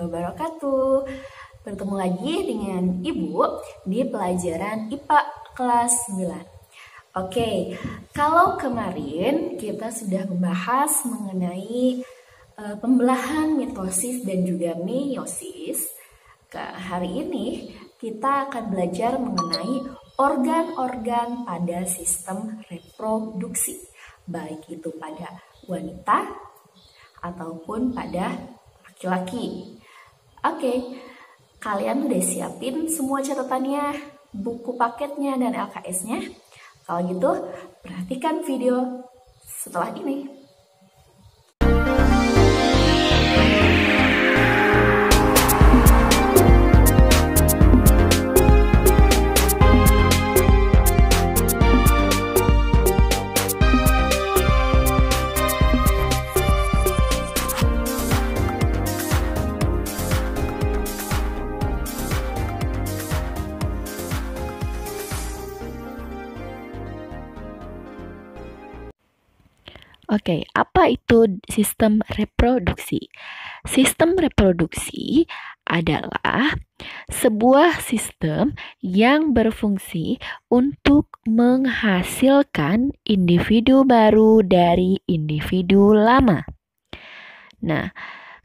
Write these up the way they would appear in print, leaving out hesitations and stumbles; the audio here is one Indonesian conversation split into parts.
wabarakatuh. Bertemu lagi dengan Ibu di pelajaran IPA kelas 9. Oke, kalau kemarin kita sudah membahas mengenai pembelahan mitosis dan juga meiosis, hari ini kita akan belajar mengenai organ-organ pada sistem reproduksi, baik itu pada wanita ataupun pada laki-laki. Oke, kalian udah siapin semua catatannya, buku paketnya, dan LKS-nya? Kalau gitu, perhatikan video setelah ini. Oke, apa itu sistem reproduksi? Sistem reproduksi adalah sebuah sistem yang berfungsi untuk menghasilkan individu baru dari individu lama. Nah,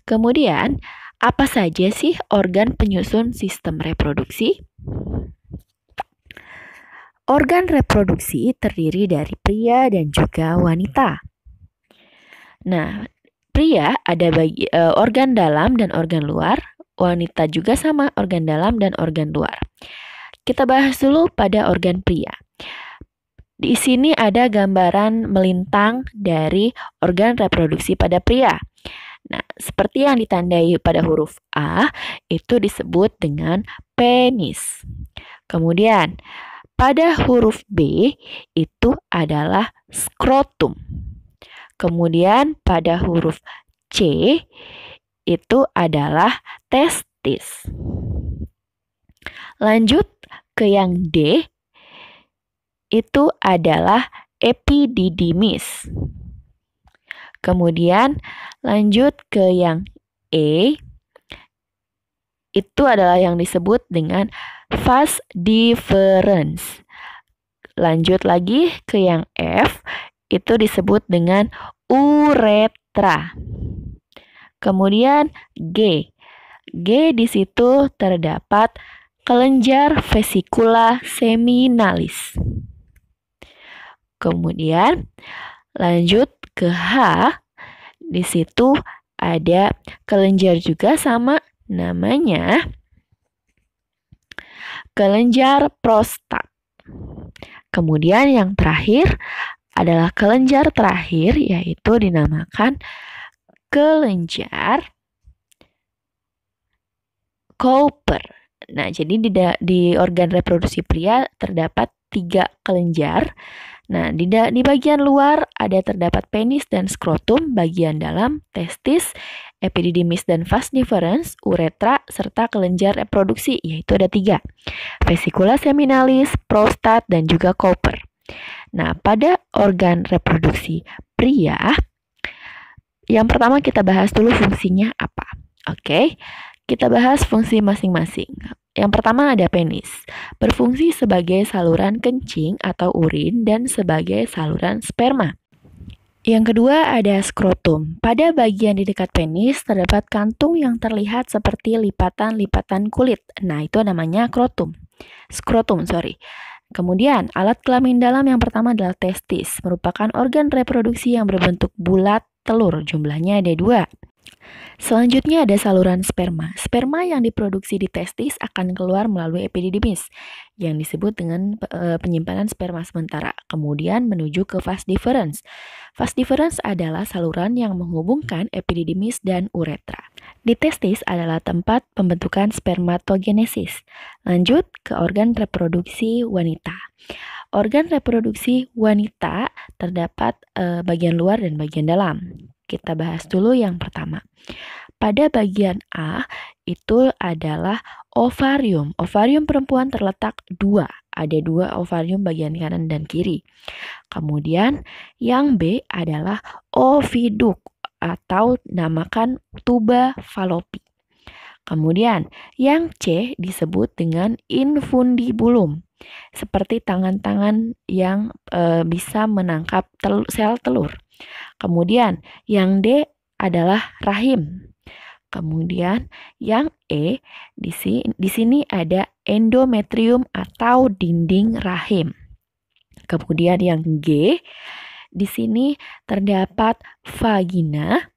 kemudian apa saja sih organ penyusun sistem reproduksi? Organ reproduksi terdiri dari pria dan juga wanita. Nah, pria ada organ dalam dan organ luar, wanita juga sama organ dalam dan organ luar. Kita bahas dulu pada organ pria. Di sini ada gambaran melintang dari organ reproduksi pada pria. Nah, seperti yang ditandai pada huruf A, itu disebut dengan penis. Kemudian, pada huruf B, itu adalah skrotum. Kemudian pada huruf C itu adalah testis. Lanjut ke yang D, itu adalah epididymis. Kemudian lanjut ke yang E, itu adalah yang disebut dengan vas deferens. Lanjut lagi ke yang F, itu disebut dengan uretra. Kemudian G. G di situ terdapat kelenjar vesikula seminalis. Kemudian lanjut ke H. Di situ ada kelenjar juga sama, namanya kelenjar prostat. Kemudian yang terakhir adalah kelenjar terakhir, yaitu dinamakan kelenjar Cowper. Nah, jadi di organ reproduksi pria terdapat 3 kelenjar. Nah, di bagian luar terdapat penis dan skrotum, bagian dalam testis, epididymis dan vas deferens, uretra, serta kelenjar reproduksi, yaitu ada 3. Vesicula seminalis, prostat, dan juga Cowper. Nah, pada organ reproduksi pria, yang pertama kita bahas dulu fungsinya apa. Oke, kita bahas fungsi masing-masing. Yang pertama ada penis, berfungsi sebagai saluran kencing atau urin dan sebagai saluran sperma. Yang kedua ada skrotum. Pada bagian di dekat penis terdapat kantung yang terlihat seperti lipatan-lipatan kulit. Nah, itu namanya skrotum. Kemudian, alat kelamin dalam yang pertama adalah testis, merupakan organ reproduksi yang berbentuk bulat telur, jumlahnya ada 2. Selanjutnya ada saluran sperma. Sperma yang diproduksi di testis akan keluar melalui epididymis, yang disebut dengan penyimpanan sperma sementara, kemudian menuju ke vas deferens. Vas deferens adalah saluran yang menghubungkan epididymis dan uretra. Di testis adalah tempat pembentukan spermatogenesis. Lanjut ke organ reproduksi wanita. Organ reproduksi wanita terdapat bagian luar dan bagian dalam. Kita bahas dulu yang pertama. Pada bagian A itu adalah ovarium. Ovarium perempuan terletak 2. Ada 2 ovarium bagian kanan dan kiri. Kemudian yang B adalah oviduk atau namakan tuba falopi. Kemudian, yang C disebut dengan infundibulum, seperti tangan-tangan yang bisa menangkap sel telur. Kemudian, yang D adalah rahim. Kemudian, yang E di sini ada endometrium atau dinding rahim. Kemudian yang G di sini terdapat vagina,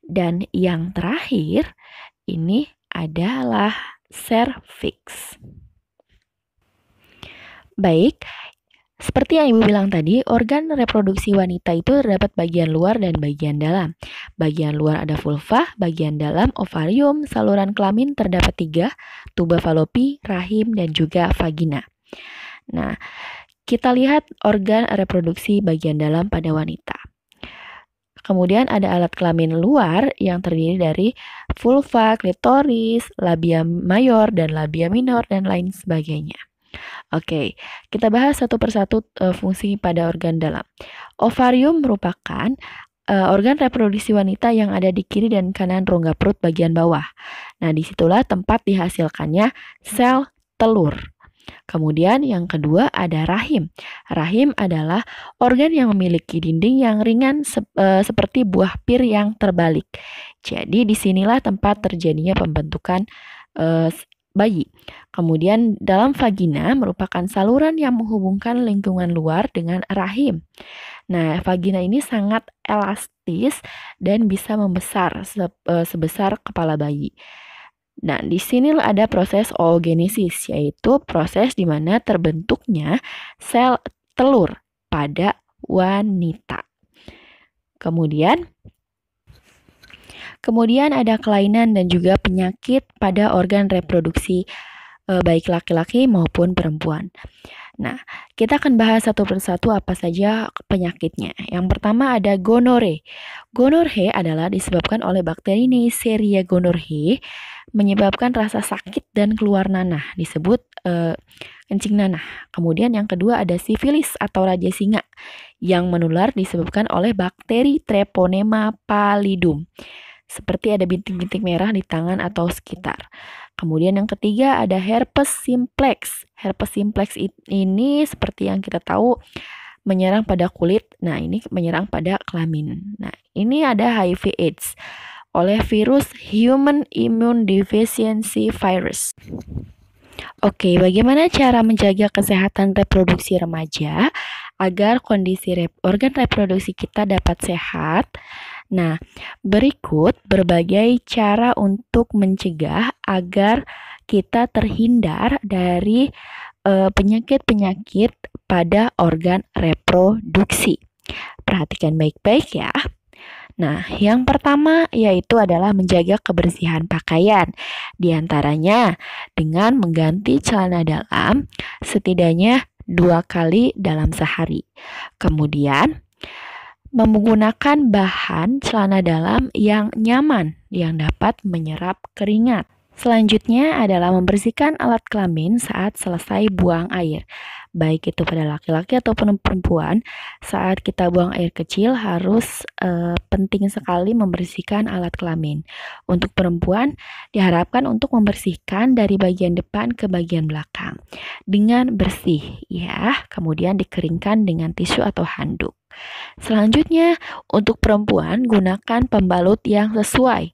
dan yang terakhir ini adalah serviks. Baik, seperti yang Ibu bilang tadi, organ reproduksi wanita itu terdapat bagian luar dan bagian dalam. Bagian luar ada vulva, bagian dalam ovarium, saluran kelamin terdapat 3, tuba falopi, rahim, dan juga vagina. Nah, kita lihat organ reproduksi bagian dalam pada wanita. Kemudian ada alat kelamin luar yang terdiri dari vulva, klitoris, labia mayor, dan labia minor, dan lain sebagainya. Oke, kita bahas satu persatu fungsi pada organ dalam. Ovarium merupakan organ reproduksi wanita yang ada di kiri dan kanan rongga perut bagian bawah. Nah, disitulah tempat dihasilkannya sel telur. Kemudian yang kedua ada rahim. Rahim adalah organ yang memiliki dinding yang ringan seperti buah pir yang terbalik. Jadi disinilah tempat terjadinya pembentukan bayi. Kemudian dalam vagina merupakan saluran yang menghubungkan lingkungan luar dengan rahim. Nah, vagina ini sangat elastis dan bisa membesar sebesar kepala bayi. Nah, di sini ada proses oogenesis, yaitu proses di mana terbentuknya sel telur pada wanita. Kemudian ada kelainan dan juga penyakit pada organ reproduksi baik laki-laki maupun perempuan. Nah, kita akan bahas satu persatu apa saja penyakitnya. Yang pertama ada gonore. Gonore adalah disebabkan oleh bakteri Neisseria gonorrhoeae, menyebabkan rasa sakit dan keluar nanah, disebut kencing nanah. Kemudian yang kedua ada sifilis atau raja singa, yang menular disebabkan oleh bakteri Treponema pallidum, seperti ada bintik-bintik merah di tangan atau sekitar. Kemudian yang ketiga ada herpes simplex. Herpes simplex ini seperti yang kita tahu menyerang pada kulit. Nah, ini menyerang pada kelamin. Nah, ini ada HIV AIDS oleh virus Human Immune Deficiency Virus. Oke, bagaimana cara menjaga kesehatan reproduksi remaja agar kondisi organ reproduksi kita dapat sehat? Nah, berikut berbagai cara untuk mencegah agar kita terhindar dari penyakit-penyakit pada organ reproduksi. Perhatikan baik-baik ya. Nah, yang pertama yaitu adalah menjaga kebersihan pakaian. Di antaranya dengan mengganti celana dalam setidaknya 2 kali dalam sehari. Kemudian menggunakan bahan celana dalam yang nyaman yang dapat menyerap keringat. Selanjutnya adalah membersihkan alat kelamin saat selesai buang air. Baik itu pada laki-laki ataupun perempuan, saat kita buang air kecil harus penting sekali membersihkan alat kelamin. Untuk perempuan diharapkan untuk membersihkan dari bagian depan ke bagian belakang dengan bersih ya, kemudian dikeringkan dengan tisu atau handuk. Selanjutnya, untuk perempuan gunakan pembalut yang sesuai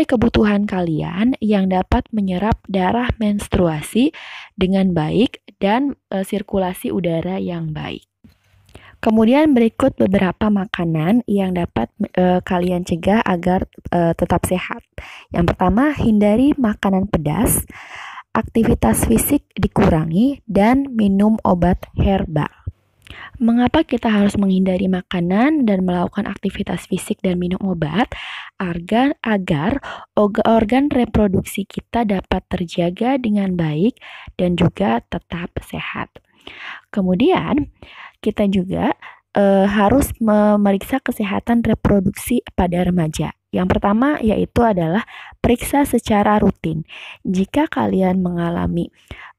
kebutuhan kalian yang dapat menyerap darah menstruasi dengan baik dan sirkulasi udara yang baik. Kemudian berikut beberapa makanan yang dapat kalian cegah agar tetap sehat. Yang pertama, hindari makanan pedas, aktivitas fisik dikurangi, dan minum obat herbal. Mengapa kita harus menghindari makanan dan melakukan aktivitas fisik dan minum obat? Agar organ reproduksi kita dapat terjaga dengan baik dan juga tetap sehat. Kemudian kita juga harus memeriksa kesehatan reproduksi pada remaja. Yang pertama yaitu adalah periksa secara rutin. Jika kalian mengalami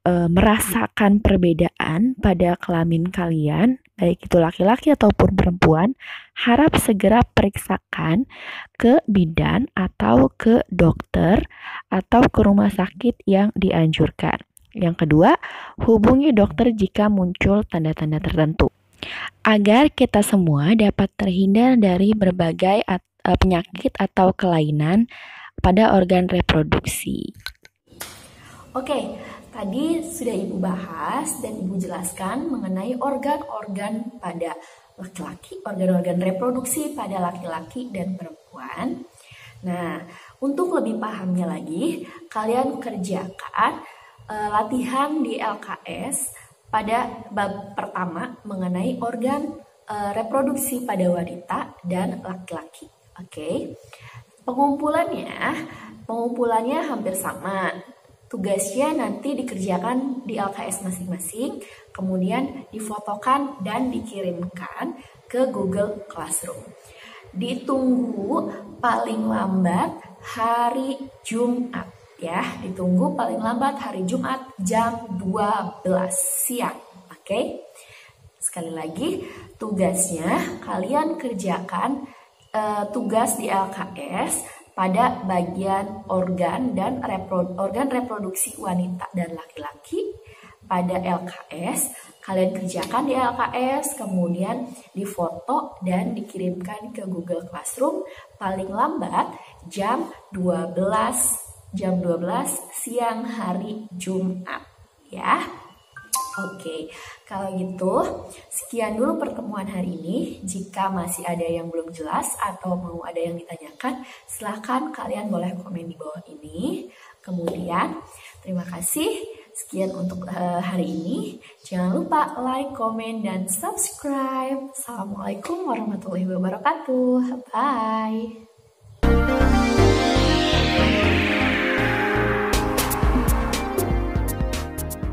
merasakan perbedaan pada kelamin kalian, baik itu laki-laki ataupun perempuan, harap segera periksakan ke bidan atau ke dokter atau ke rumah sakit yang dianjurkan. Yang kedua, hubungi dokter jika muncul tanda-tanda tertentu. Agar kita semua dapat terhindar dari berbagai penyakit atau kelainan pada organ reproduksi. Oke, tadi sudah Ibu bahas dan Ibu jelaskan mengenai organ-organ pada laki-laki, organ-organ reproduksi pada laki-laki dan perempuan. Nah, untuk lebih pahamnya lagi, kalian kerjakan latihan di LKS pada bab pertama mengenai organ reproduksi pada wanita dan laki-laki. Oke. Pengumpulannya hampir sama. Tugasnya nanti dikerjakan di LKS masing-masing, kemudian difotokan dan dikirimkan ke Google Classroom. Ditunggu paling lambat hari Jumat ya, ditunggu paling lambat hari Jumat jam 12 siang. Oke. Sekali lagi, tugasnya kalian kerjakan tugas di LKS pada bagian organ dan organ reproduksi wanita dan laki-laki pada LKS. Kalian kerjakan di LKS, kemudian difoto dan dikirimkan ke Google Classroom paling lambat jam 12 siang hari Jumat ya. Oke, kalau gitu sekian dulu pertemuan hari ini. Jika masih ada yang belum jelas atau mau ada yang ditanyakan, silakan kalian boleh komen di bawah ini. Kemudian terima kasih. Sekian untuk hari ini. Jangan lupa like, komen, dan subscribe. Assalamualaikum warahmatullahi wabarakatuh. Bye.